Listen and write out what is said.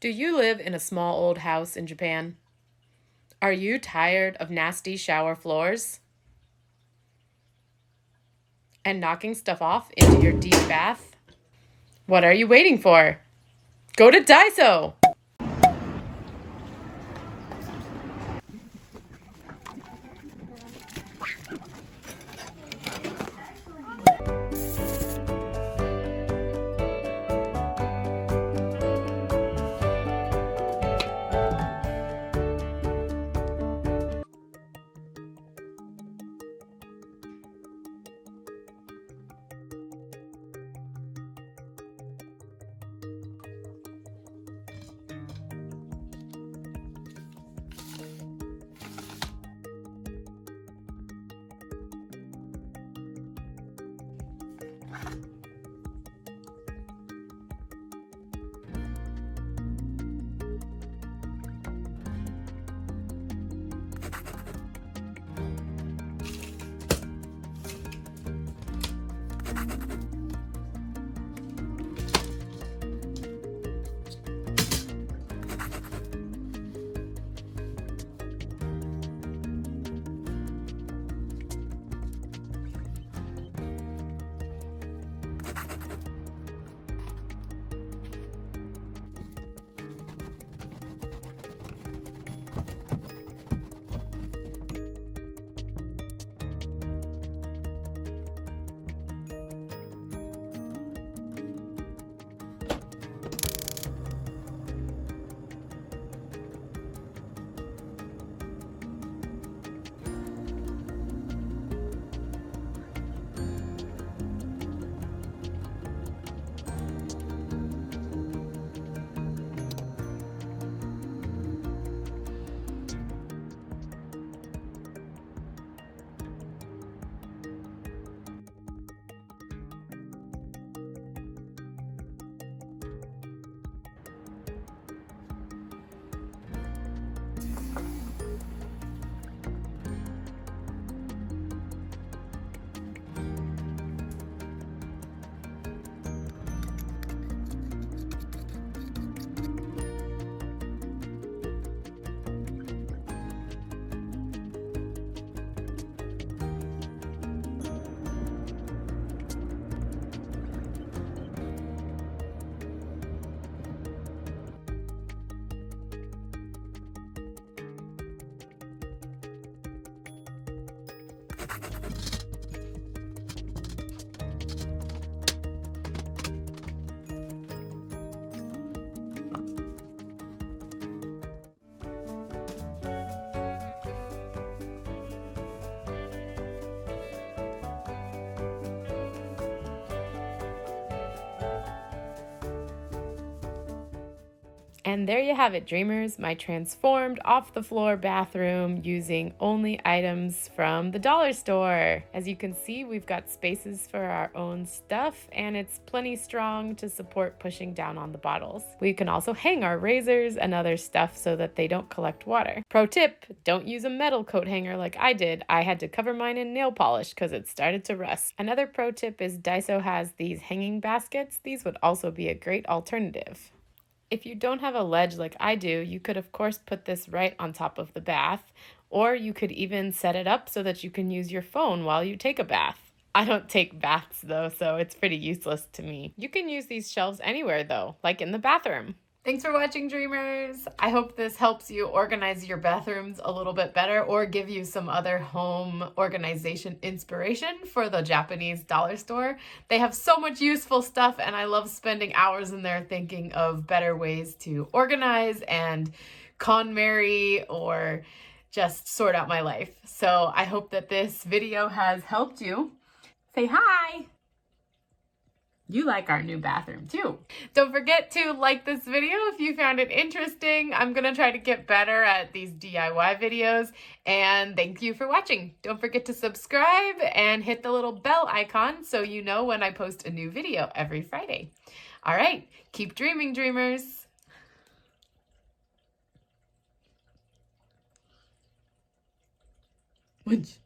Do you live in a small old house in Japan? Are you tired of nasty shower floors and knocking stuff off into your deep bath? What are you waiting for? Go to DAISO! And there you have it, dreamers, my transformed off-the-floor bathroom using only items from the dollar store. As you can see, we've got spaces for our own stuff, and it's plenty strong to support pushing down on the bottles. We can also hang our razors and other stuff so that they don't collect water. Pro tip, don't use a metal coat hanger like I did. I had to cover mine in nail polish because it started to rust. Another pro tip is DAISO has these hanging baskets. These would also be a great alternative. If you don't have a ledge like I do, you could of course put this right on top of the bath, or you could even set it up so that you can use your phone while you take a bath. I don't take baths though, so it's pretty useless to me. You can use these shelves anywhere though, like in the bathroom. Thanks for watching, dreamers. I hope this helps you organize your bathrooms a little bit better or give you some other home organization inspiration for the Japanese dollar store. They have so much useful stuff, and I love spending hours in there thinking of better ways to organize and KonMari or just sort out my life. So I hope that this video has helped you. Say hi! You like our new bathroom too. Don't forget to like this video if you found it interesting. I'm gonna try to get better at these DIY videos, and thank you for watching. Don't forget to subscribe and hit the little bell icon so you know when I post a new video every Friday. All right, keep dreaming, dreamers. Munch.